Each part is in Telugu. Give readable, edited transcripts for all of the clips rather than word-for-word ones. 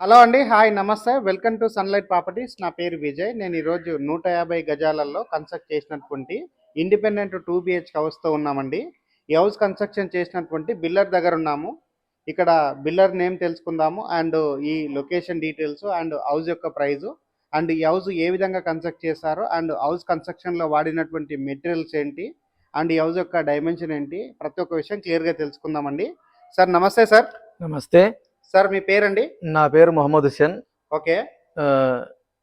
హలో అండి. హాయ్ నమస్తే. Welcome to sunlight properties. నా పేరు విజయ్. నేను ఈరోజు 150 గజాలలో కన్‌స్ట్రక్ట్ చేసినటువంటి ఇండిపెండెంట్ 2 బీహెచ్‌కే హౌస్‌తో ఉన్నామండి. ఈ హౌస్ కన్‌స్ట్రక్షన్ చేసినటువంటి బిల్డర్ దగ్గర ఉన్నాము. ఇక్కడ బిల్డర్ నేమ్ తెలుసుకుందాము. అండ్ ఈ లొకేషన్ డీటెయిల్స్ అండ్ హౌస్ యొక్క ప్రైజు అండ్ ఈ హౌస్ ఏ విధంగా కన్‌స్ట్రక్ట్ చేశారో అండ్ హౌస్ కన్‌స్ట్రక్షన్‌లో వాడినటువంటి మెటీరియల్స్ ఏంటి అండ్ ఈ హౌస్ యొక్క డైమెన్షన్ ఏంటి ప్రతి ఒక్క విషయం క్లియర్‌గా తెలుసుకుందామండి. సార్ నమస్తే సార్. నమస్తే. సార్ మీ పేరండి? నా పేరు మొహమ్మద్ హుస్సేన్. ఓకే. ఆహ్,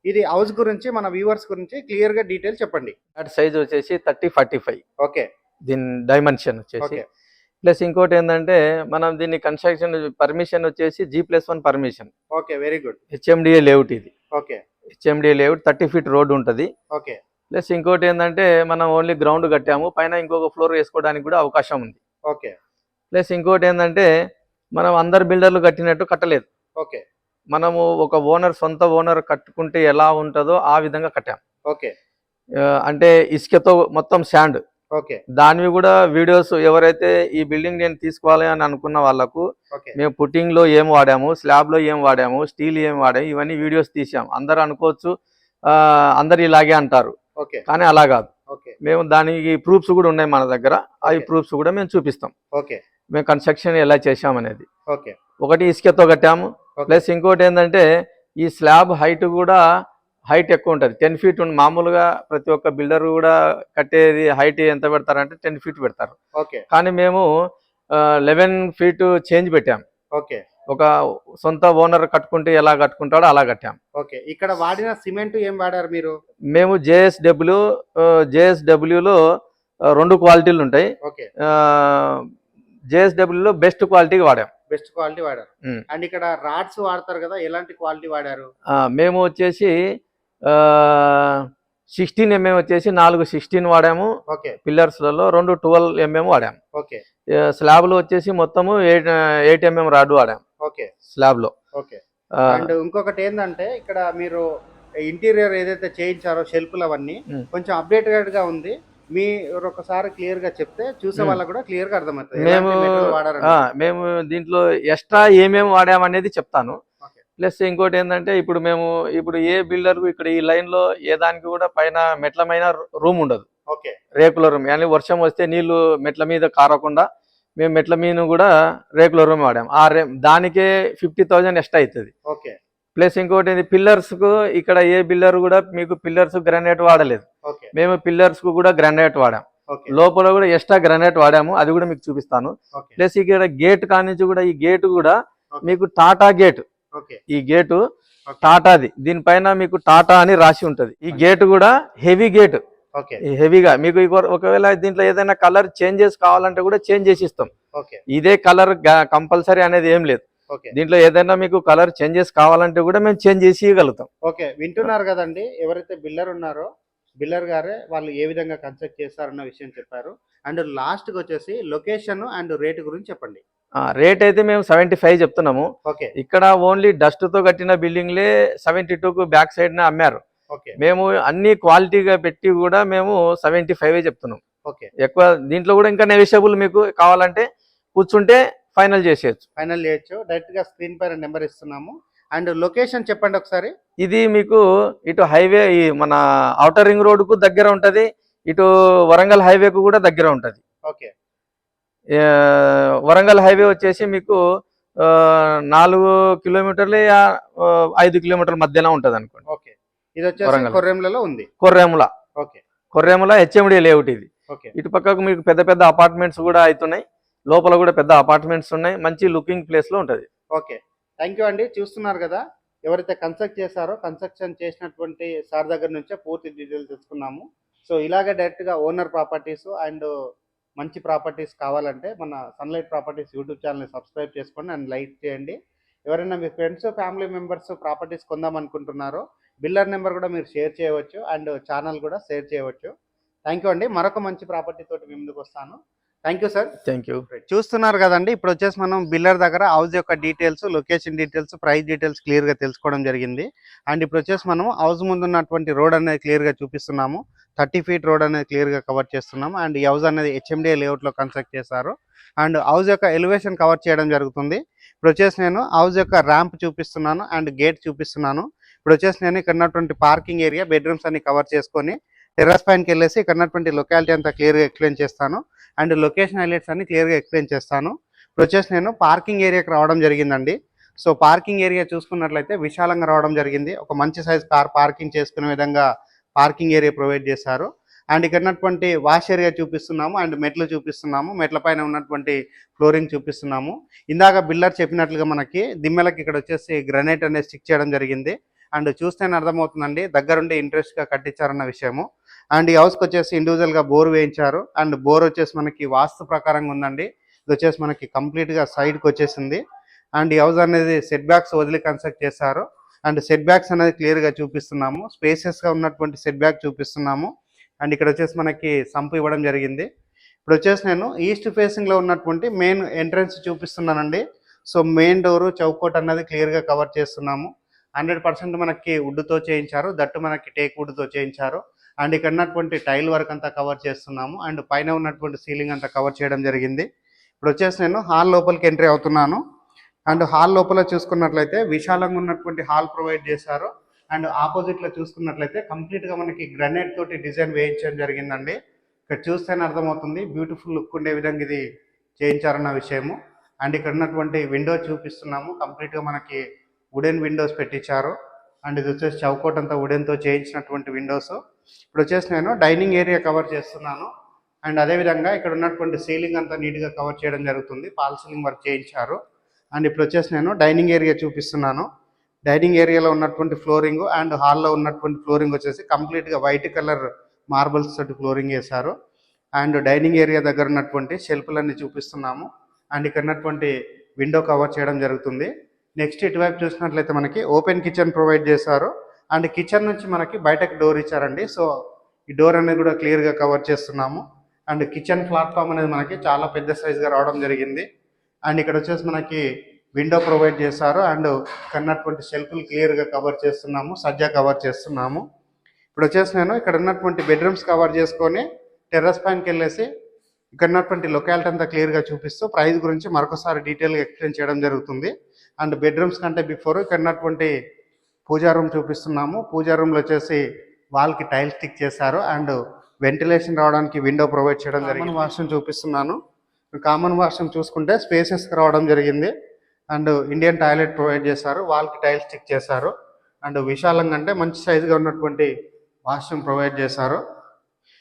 ఇది హౌస్ గురించి మన వ్యూవర్స్ గురించి క్లియర్‌గా డీటెయిల్స్ చెప్పండి. ఫ్లాట్ సైజ్ వచ్చేసి 30-45 ఓకే. దీని డైమెన్షన్ వచ్చేసి. ఓకే. ప్లస్ ఇంకోటేందంటే మనం దీన్ని కన్‌స్ట్రక్షన్ పర్మిషన్ వచ్చేసి G+1 permission. Okay. Very good. HMDA layout ఇది. Okay. HMDA layout 30 feet road ఉంటది. ఓకే. ప్లస్ ఇంకోటేందంటే మనం ఓన్లీ గ్రౌండ్ కట్టాము. పైన ఇంకొక ఫ్లోర్ వేసుకోవడానికి కూడా అవకాశం ఉంది. ఓకే. ప్లస్ ఇంకోటేందంటే మనం అందరు బిల్డర్లు కట్టినట్టు కట్టలేదు. ఓకే. మనము ఒక సొంత ఓనర్ కట్టుకుంటే ఎలా ఉంటదో ఆ విధంగా కట్టాం. ఓకే. అంటే ఇసుకతో మొత్తం శాండ్. ఓకే. దానివి కూడా వీడియోస్ ఎవరైతే ఈ బిల్డింగ్ నేను తీసుకోవాలి అని అనుకున్న వాళ్ళకు ఓకే. మేము పుట్టింగ్లో ఏం వాడాము, స్లాబ్లో ఏం వాడాము, స్టీల్ ఏం వాడాము, ఇవన్నీ వీడియోస్ తీసాం. అందరు అనుకోవచ్చు అందరు ఇలాగే అంటారు, ఓకే. కానీ అలా కాదు. ఓకే. మేము దానికి ప్రూఫ్స్ కూడా ఉన్నాయి మన దగ్గర. అవి ఓకే. ప్రూఫ్స్ కూడా మేము చూపిస్తాం. ఓకే. మేము కన్స్ట్రక్షన్ ఎలా చేసామనేది. ఓకే. ఒకటి ఇసుకతో కట్టాము. ఓకే. ప్లస్ ఇంకోటి ఏంటంటే ఈ స్లాబ్ హైట్ కూడా హైట్ ఎక్కువ ఉంటుంది. 10 ఫీట్ మామూలుగా ప్రతి ఒక్క బిల్డర్ కూడా కట్టేది హైట్ ఎంత పెడతారంటే 10 ఫీట్ పెడతారు. ఓకే. కానీ మేము 11 ఫీట్ చేంజ్ పెట్టాం. ఓకే. ఒక సొంత ఓనర్ కట్టుకుంటే ఎలా కట్టుకుంటాడో అలా కట్టాం. ఓకే. ఇక్కడ వాడిన సిమెంట్ ఏం వాడారు మీరు? మేము జేఎస్డబ్ల్యూలో 2 క్వాలిటీలు ఉంటాయి. ఓకే. జేఎస్డబ్ల్యూలో బెస్ట్ క్వాలిటీ వాడాం. బెస్ట్ క్వాలిటీ వాడారు. అండ్ ఇక్కడ రాడ్స్ వాడతారు కదా, ఎలాంటి క్వాలిటీ వాడారు? మేము వచ్చేసి 16 mm వచ్చేసి 4 16 వాడాము. ఓకే. పిల్లర్స్లలో 2 12 mm వాడాము. ఓకే. స్లాబ్లో వచ్చేసి మొత్తము 8 mm రాడ్ వాడాం ఓకే. స్లాబ్లో. ఓకే. అండ్ ఇంకొకటి ఏంటంటే ఇక్కడ మీరు ఇంటీరియర్ ఏదైతే చేయించారో షెల్ఫ్లు అవన్నీ కొంచెం అప్డేటెడ్ గా ఉంది. మీరు ఒకసారి క్లియర్ గా చెప్తే చూసే వాళ్ళకి కూడా క్లియర్ గా అర్థమవుతుంది. మేము దీంట్లో ఎక్స్ట్రా ఏమేమి వాడామనేది చెప్తాను. ప్లస్ ఇంకోటి ఏంటంటే ఇప్పుడు ఏ బిల్డర్ ఇక్కడ ఈ లైన్ లో ఏ దానికి కూడా పైన మెట్లమైన రూమ్ ఉండదు. ఓకే. రేకుల రూమ్, కానీ వర్షం వస్తే నీళ్లు మెట్ల మీద కారకుండా మేము మెట్ల మీద కూడా రేకుల రూమ్ వాడాము. దానికే 50,000 ఎక్స్ట్రా అవుతుంది. ఓకే. ప్లస్ ఇంకోటి పిల్లర్స్ కు ఇక్కడ ఏ బిల్డర్ కూడా మీకు పిల్లర్స్ గ్రానైట్ వాడలేదు. మేము పిల్లర్స్ కు కూడా గ్రానైట్ వాడాం. లోపల కూడా ఎక్స్ట్రా గ్రానైట్ వాడాము, అది కూడా మీకు చూపిస్తాను. ప్లస్ ఇక్కడ గేట్ కానించి కూడా ఈ గేట్ కూడా మీకు టాటా గేట్. ఈ గేటు టాటాది. దీనిపైన మీకు టాటా అని రాసి ఉంటది. ఈ గేట్ కూడా హెవీ గేట్. హెవీగా మీకు ఒకవేళ దీంట్లో ఏదైనా కలర్ చేంజెస్ కావాలంటే కూడా చేంజ్ చేసి ఇస్తాం. ఇదే కలర్ కంపల్సరీ అనేది ఏం లేదు. దీంట్లో ఏదైనా మీకు కలర్ చేంజెస్ కావాలంటే కూడా మేము చేంజ్ చేసి ఇవ్వగలుగుతాం. ఓకే. వింటున్నారు కదండి, ఎవరైతే బిల్డర్ ఉన్నారో బిల్డర్ గారే వాళ్ళు ఏ విధంగా కన్స్ట్రక్ట్ చేస్తారన్న విషయం చెప్పారు. అండ్ లాస్ట్కి వచ్చేసి లొకేషన్ అండ్ రేట్ గురించి చెప్పండి. రేట్ అయితే మేము 75 చెప్తున్నాము. ఓకే. ఇక్కడ ఓన్లీ డస్ట్ తో కట్టిన బిల్డింగ్లే 72కు బ్యాక్ సైడ్ అమ్మారు. మేము అన్ని క్వాలిటీగా పెట్టి కూడా మేము 75 చెప్తున్నాం. ఓకే. ఎక్కువ దీంట్లో కూడా ఇంకా నెగోషియబుల్ మీకు కావాలంటే కూర్చుంటే ఫైనల్ చేయొచ్చు. డైరెక్ట్ గా స్క్రీన్ పైన నెంబర్ ఇస్తున్నాము. అండ్ లొకేషన్ చెప్పండి ఒకసారి. ఇది మీకు ఇటు హైవే మన ఔటర్ రింగ్ రోడ్ కు దగ్గర ఉంటది, ఇటు వరంగల్ హైవేకు కూడా దగ్గర ఉంటది. ఓకే. వరంగల్ హైవే వచ్చేసి మీకు 4 కిలోమీటర్లు 5 కిలోమీటర్ల మధ్యన ఉంటది అనుకోండి. ఓకే. ఇది వచ్చేసి కొర్రెంలలో ఉంది. కొర్రెముల హెచ్ఎండి లేఅవుట్ ఇది. ఇటు పక్కకు మీకు పెద్ద పెద్ద అపార్ట్మెంట్స్ కూడా అవుతున్నాయి. లోపల కూడా పెద్ద అపార్ట్మెంట్స్ ఉన్నాయి. మంచి లుకింగ్ ప్లేస్ లో ఉంటది. ఓకే. థ్యాంక్ యూ అండి. చూస్తున్నారు కదా, ఎవరైతే కన్స్ట్రక్ట్ చేశారో కన్స్ట్రక్షన్ చేసినటువంటి సార్ దగ్గర నుంచే పూర్తి డీటెయిల్స్ తెలుసుకున్నాము. సో ఇలాగే డైరెక్ట్గా ఓనర్ ప్రాపర్టీస్ అండ్ మంచి ప్రాపర్టీస్ కావాలంటే మన సన్లైట్ ప్రాపర్టీస్ యూట్యూబ్ ఛానల్ని సబ్స్క్రైబ్ చేసుకోండి అండ్ లైక్ చేయండి. ఎవరైనా మీ ఫ్రెండ్స్ ఫ్యామిలీ మెంబర్స్ ప్రాపర్టీస్ కొందాం అనుకుంటున్నారో బిల్డర్ నెంబర్ కూడా మీరు షేర్ చేయవచ్చు అండ్ ఛానల్ కూడా షేర్ చేయవచ్చు. థ్యాంక్ యూ అండి. మరొక మంచి ప్రాపర్టీ తోటి మీ ముందుకు వస్తాను. Thank you sir. Thank you. చూస్తున్నారు కదండి, ఇప్పుడు వచ్చేసి మనం బిల్డర్ దగ్గర హౌస్ యొక్క details, location details, price details క్లియర్గా తెలుసుకోవడం జరిగింది. అండ్ ఇప్పుడు వచ్చేసి మనం హౌస్ ముందు ఉన్నటువంటి రోడ్ అనేది క్లియర్గా చూపిస్తున్నాము. 30 ఫీట్ రోడ్ అనేది క్లియర్గా కవర్ చేస్తున్నాము. అండ్ ఈ హౌస్ అనేది HMDA లేఅవుట్లో కన్స్ట్రక్ట్ చేశారు. అండ్ హౌస్ యొక్క ఎలివేషన్ కవర్ చేయడం జరుగుతుంది. ఇప్పుడు వచ్చేసి నేను హౌస్ యొక్క ర్యాంప్ చూపిస్తున్నాను అండ్ గేట్ చూపిస్తున్నాను. ఇప్పుడు వచ్చేసి నేను ఇక్కడ ఉన్నటువంటి పార్కింగ్ ఏరియా, బెడ్రూమ్స్ అన్ని కవర్ చేసుకొని టెర్రస్ పైనకి వెళ్ళేసి ఇక్కడ ఉన్నటువంటి లొకాలిటీ అంతా క్లియర్గా ఎక్స్ప్లెయిన్ చేస్తాను. అండ్ లొకేషన్ హైలైట్స్ అన్ని క్లియర్గా ఎక్స్ప్లెయిన్ చేస్తాను. ఇప్పుడు వచ్చేసి నేను పార్కింగ్ ఏరియాకి రావడం జరిగిందండి. సో పార్కింగ్ ఏరియా చూసుకున్నట్లయితే విశాలంగా రావడం జరిగింది. ఒక మంచి సైజ్ కార్ పార్కింగ్ చేసుకునే విధంగా పార్కింగ్ ఏరియా ప్రొవైడ్ చేశారు. అండ్ ఇక్కడ ఉన్నటువంటి వాష్ ఏరియా చూపిస్తున్నాము అండ్ మెట్లు చూపిస్తున్నాము. మెట్ల పైన ఉన్నటువంటి ఫ్లోరింగ్ చూపిస్తున్నాము. ఇందాక బిల్డర్ చెప్పినట్లుగా మనకి దిమ్మెలకి ఇక్కడ వచ్చేసి గ్రనైట్ అనేది స్టిక్ చేయడం జరిగింది. అండ్ చూస్తేనే అర్థమవుతుందండి దగ్గరుండి ఇంట్రెస్ట్గా కట్టించారన్న విషయము. అండ్ ఈ హౌస్కి వచ్చేసి ఇండివిజువల్గా బోర్ వేయించారు. అండ్ బోర్ వచ్చేసి మనకి వాస్తు ప్రకారంగా ఉందండి. ఇది వచ్చేసి మనకి కంప్లీట్గా సైడ్కి వచ్చేసింది. అండ్ ఈ హౌస్ అనేది సెట్ బ్యాక్స్ వదిలి కన్స్ట్రక్ట్ చేశారు. అండ్ సెట్ బ్యాక్స్ అనేది క్లియర్గా చూపిస్తున్నాము. స్పేసెస్గా ఉన్నటువంటి సెట్ బ్యాక్ చూపిస్తున్నాము. అండ్ ఇక్కడ వచ్చేసి మనకి సంపు ఇవ్వడం జరిగింది. ఇప్పుడు వచ్చేసి నేను ఈస్ట్ ఫేసింగ్లో ఉన్నటువంటి మెయిన్ ఎంట్రన్స్ చూపిస్తున్నానండి. సో మెయిన్ డోరు చౌకోట్ అన్నది క్లియర్గా కవర్ చేస్తున్నాము. 100% మనకి వుడ్తో చేయించారు. దట్టు మనకి టేక్ వుడ్తో చేయించారు. అండ్ ఇక్కడ ఉన్నటువంటి టైల్ వర్క్ అంతా కవర్ చేస్తున్నాము. అండ్ పైన ఉన్నటువంటి సీలింగ్ అంతా కవర్ చేయడం జరిగింది. ఇప్పుడు వచ్చేసి నేను హాల్ లోపలికి ఎంట్రీ అవుతున్నాను. అండ్ హాల్ లోపల చూసుకున్నట్లయితే విశాలంగా ఉన్నటువంటి హాల్ ప్రొవైడ్ చేశారు. అండ్ ఆపోజిట్లో చూసుకున్నట్లయితే కంప్లీట్గా మనకి గ్రనైట్ తోటి డిజైన్ వేయించడం జరిగిందండి. ఇక్కడ చూస్తేనే అర్థమవుతుంది బ్యూటిఫుల్ లుక్ ఉండే విధంగా ఇది చేయించారన్న విషయము. అండ్ ఇక్కడ ఉన్నటువంటి విండో చూపిస్తున్నాము. కంప్లీట్గా మనకి వుడెన్ విండోస్ పెట్టించారు. అండ్ ఇది వచ్చేసి చౌకోట్ అంతా వుడెన్తో చేయించినటువంటి విండోస్. ఇప్పుడు వచ్చేసి నేను డైనింగ్ ఏరియా కవర్ చేస్తున్నాను. అండ్ అదేవిధంగా ఇక్కడ ఉన్నటువంటి సీలింగ్ అంతా నీట్గా కవర్ చేయడం జరుగుతుంది. పాల్ సీలింగ్ వర్క్ చేయించారు. అండ్ ఇప్పుడు వచ్చేసి నేను డైనింగ్ ఏరియా చూపిస్తున్నాను. డైనింగ్ ఏరియాలో ఉన్నటువంటి ఫ్లోరింగ్ అండ్ హాల్లో ఉన్నటువంటి ఫ్లోరింగ్ వచ్చేసి కంప్లీట్గా వైట్ కలర్ మార్బల్స్ తోటి ఫ్లోరింగ్ వేశారు. అండ్ డైనింగ్ ఏరియా దగ్గర ఉన్నటువంటి షెల్ఫ్లన్నీ చూపిస్తున్నాము. అండ్ ఇక్కడ ఉన్నటువంటి విండో కవర్ చేయడం జరుగుతుంది. నెక్స్ట్ ఇటువైపు చూసినట్లయితే మనకి ఓపెన్ కిచెన్ ప్రొవైడ్ చేశారు. అండ్ కిచెన్ నుంచి మనకి బయటకు డోర్ ఇచ్చారండి. సో ఈ డోర్ అనేది కూడా క్లియర్గా కవర్ చేస్తున్నాము. అండ్ కిచెన్ ప్లాట్ఫామ్ అనేది మనకి చాలా పెద్ద సైజ్గా రావడం జరిగింది. అండ్ ఇక్కడ వచ్చేసి మనకి విండో ప్రొవైడ్ చేశారు. అండ్ కన్నటువంటి షెల్ఫ్లు క్లియర్గా కవర్ చేస్తున్నాము. సజ్జా కవర్ చేస్తున్నాము. ఇప్పుడు వచ్చేసి నేను ఇక్కడ ఉన్నటువంటి బెడ్రూమ్స్ కవర్ చేసుకొని టెర్రస్ పైనకి వెళ్ళేసి ఇక్కడ ఉన్నటువంటి లొకాలిటీ అంతా క్లియర్గా చూపిస్తూ ప్రైస్ గురించి మరొకసారి డీటెయిల్గా ఎక్స్ప్లెయిన్ చేయడం జరుగుతుంది. అండ్ బెడ్రూమ్స్ కంటే బిఫోర్ ఇక్కడ ఉన్నటువంటి పూజా రూమ్ చూపిస్తున్నాము. పూజా రూమ్లో వచ్చేసి వాల్కి టైల్ స్టిక్ చేశారు. అండ్ వెంటిలేషన్ రావడానికి విండో ప్రొవైడ్ చేయడం జరిగింది. వాష్రూమ్ చూపిస్తున్నాను. కామన్ వాష్రూమ్ చూసుకుంటే స్పేసెస్ రావడం జరిగింది. అండ్ ఇండియన్ టాయిలెట్ ప్రొవైడ్ చేశారు. వాల్కి టైల్ స్టిక్ చేశారు. అండ్ విశాలంగా అంటే మంచి సైజుగా ఉన్నటువంటి వాష్రూమ్ ప్రొవైడ్ చేశారు.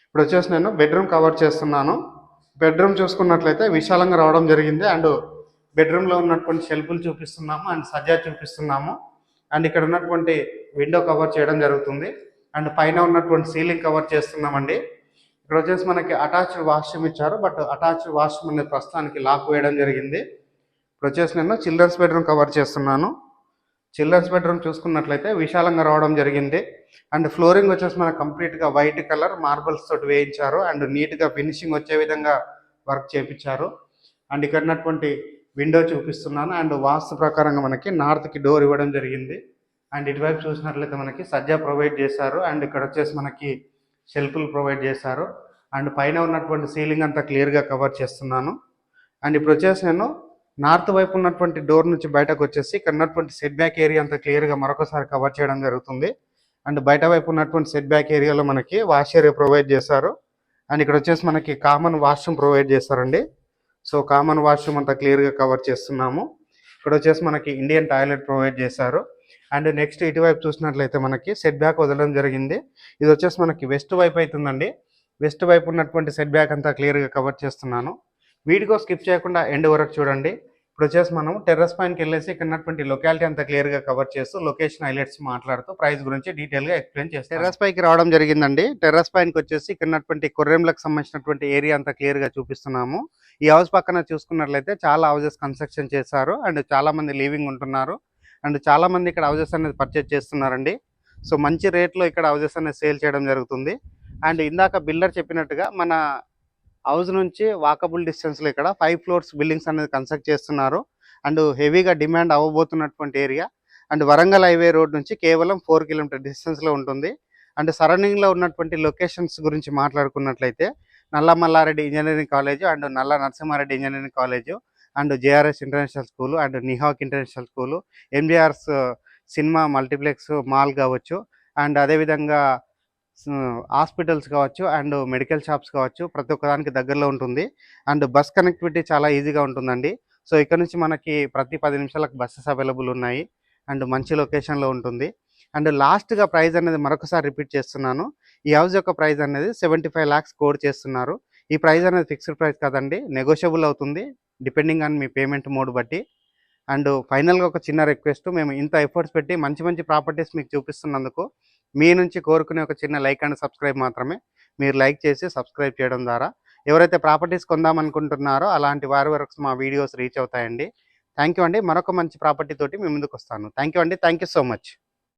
ఇప్పుడు వచ్చేసి నేను బెడ్రూమ్ కవర్ చేస్తున్నాను. బెడ్రూమ్ చూసుకున్నట్లయితే విశాలంగా రావడం జరిగింది. అండ్ బెడ్రూమ్లో ఉన్నటువంటి షెల్ఫ్లు చూపిస్తున్నాము. అండ్ సజ్జా చూపిస్తున్నాము. అండ్ ఇక్కడ ఉన్నటువంటి విండో కవర్ చేయడం జరుగుతుంది. అండ్ పైన ఉన్నటువంటి సీలింగ్ కవర్ చేస్తున్నామండి. ఇక్కడ వచ్చేసి మనకి అటాచ్డ్ వాష్రూమ్ ఇచ్చారు. బట్ అటాచ్డ్ వాష్రూమ్ అనేది ప్రస్తుతానికి లాక్ వేయడం జరిగింది. ఇప్పుడు వచ్చేసి నేను చిల్డ్రన్స్ బెడ్రూమ్ కవర్ చేస్తున్నాను. చిల్డ్రన్స్ బెడ్రూమ్ చూసుకున్నట్లయితే విశాలంగా రావడం జరిగింది. అండ్ ఫ్లోరింగ్ వచ్చేసి మనకు కంప్లీట్గా వైట్ కలర్ మార్బల్స్ తోటి వేయించారు. అండ్ నీట్గా ఫినిషింగ్ వచ్చే విధంగా వర్క్ చేయించారు. అండ్ ఇక్కడ ఉన్నటువంటి విండో చూపిస్తున్నాను. అండ్ వాస్తు ప్రకారంగా మనకి నార్త్కి డోర్ ఇవ్వడం జరిగింది. అండ్ ఇటువైపు చూసినట్లయితే మనకి సజ్జా ప్రొవైడ్ చేశారు. అండ్ ఇక్కడ వచ్చేసి మనకి షెల్ఫ్లు ప్రొవైడ్ చేశారు. అండ్ పైన ఉన్నటువంటి సీలింగ్ అంతా క్లియర్గా కవర్ చేస్తున్నాను. అండ్ ఇప్పుడు వచ్చేసి నేను నార్త్ వైపు ఉన్నటువంటి డోర్ నుంచి బయటకు వచ్చేసి ఇక్కడ ఉన్నటువంటి సెట్ బ్యాక్ ఏరియా అంతా క్లియర్గా మరొకసారి కవర్ చేయడం జరుగుతుంది. అండ్ బయట వైపు ఉన్నటువంటి సెట్ బ్యాక్ ఏరియాలో మనకి వాష్ ఏరియా ప్రొవైడ్ చేశారు. అండ్ ఇక్కడ వచ్చేసి మనకి కామన్ వాష్రూమ్ ప్రొవైడ్ చేస్తారండి. సో కామన్ వాష్రూమ్ అంతా క్లియర్గా కవర్ చేస్తున్నాము. ఇక్కడ వచ్చేసి మనకి ఇండియన్ టాయిలెట్ ప్రొవైడ్ చేశారు. అండ్ నెక్స్ట్ ఇటువైపు చూసినట్లయితే మనకి సెట్ బ్యాక్ వదలడం జరిగింది. ఇది వచ్చేసి మనకి వెస్ట్ వైపు అవుతుందండి. వెస్ట్ వైపు ఉన్నటువంటి సెట్ బ్యాక్ అంతా క్లియర్గా కవర్ చేస్తున్నాను. వీడియో స్కిప్ చేయకుండా ఎండ్ వరకు చూడండి. ఇప్పుడు వచ్చేసి మనం టెర్రస్ పైనకి వెళ్ళేసి ఇక్కడ ఉన్నటువంటి లొకాలిటీ అంతా క్లియర్గా కవర్ చేస్తూ లొకేషన్ హైలైట్స్ మాట్లాడుతూ ప్రైస్ గురించి డీటెయిల్గా ఎక్స్ప్లెయిన్ చేస్తాం. టెర్రస్ పైకి రావడం జరిగిందండి. టెర్రస్ పైనకి వచ్చేసి ఇక్కడ ఉన్నటువంటి కొర్రెంలకు సంబంధించినటువంటి ఏరియా అంతా క్లియర్గా చూపిస్తున్నాము. ఈ హౌస్ పక్కన చూసుకున్నట్లయితే చాలా హౌసెస్ కన్స్ట్రక్షన్ చేశారు. అండ్ చాలా మంది లివింగ్ ఉంటున్నారు. అండ్ చాలా మంది ఇక్కడ హౌసెస్ అనేది పర్చేజ్ చేస్తున్నారండి. సో మంచి రేట్లో ఇక్కడ హౌసెస్ అనేది సేల్ చేయడం జరుగుతుంది. అండ్ ఇందాక బిల్డర్ చెప్పినట్టుగా మన హౌస్ నుంచి వాకబుల్ డిస్టెన్స్లో ఇక్కడ 5 ఫ్లోర్స్ బిల్డింగ్స్ అనేది కన్స్ట్రక్ట్ చేస్తున్నారు. అండ్ హెవీగా డిమాండ్ అవ్వబోతున్నటువంటి area. And Warangal highway road నుంచి కేవలం 4 కిలోమీటర్ డిస్టెన్స్లో ఉంటుంది. అండ్ సరౌండింగ్లో ఉన్నటువంటి లొకేషన్స్ గురించి మాట్లాడుకున్నట్లయితే Nallamallareddy engineering college and Nalla Narasimhareddy engineering college and JRS international school and నిహాక్ ఇంటర్నేషనల్ స్కూల్, ఎంజీఆర్స్ సినిమా మల్టీప్లెక్స్ మాల్ కావచ్చు, అండ్ అదేవిధంగా హాస్పిటల్స్ కావచ్చు అండ్ మెడికల్ షాప్స్ కావచ్చు, ప్రతి ఒక్కదానికి దగ్గరలో ఉంటుంది. అండ్ బస్ కనెక్టివిటీ చాలా ఈజీగా ఉంటుందండి. సో ఇక్కడ నుంచి మనకి ప్రతి 10 నిమిషాలకు బస్సెస్ అవైలబుల్ ఉన్నాయి. అండ్ మంచి లొకేషన్లో ఉంటుంది. అండ్ లాస్ట్గా ప్రైస్ అనేది మరొకసారి రిపీట్ చేస్తున్నాను. ఈ హౌస్ యొక్క ప్రైస్ అనేది 75 lakhs కోడ్ చేస్తున్నారు. ఈ ప్రైస్ అనేది ఫిక్స్డ్ ప్రైస్ కాదండి, నెగోషియబుల్ అవుతుంది depending on me payment mode బట్టి. అండ్ ఫైనల్గా ఒక చిన్న రిక్వెస్ట్, మేము ఇంత ఎఫర్ట్స్ పెట్టి మంచి మంచి ప్రాపర్టీస్ మీకు చూపిస్తున్నందుకు మీ నుంచి కోరుకునే ఒక చిన్న లైక్ అండ్ సబ్స్క్రైబ్ మాత్రమే. మీరు లైక్ చేసి సబ్స్క్రైబ్ చేయడం ద్వారా ఎవరైతే ప్రాపర్టీస్ కొందామనుకుంటున్నారో అలాంటి వారి వరకు మా వీడియోస్ రీచ్ అవుతాయండి. థ్యాంక్ యూ అండి. మరొక మంచి ప్రాపర్టీ తోటి మీ ముందుకు వస్తాను. థ్యాంక్ యూ అండి. Thank you so much.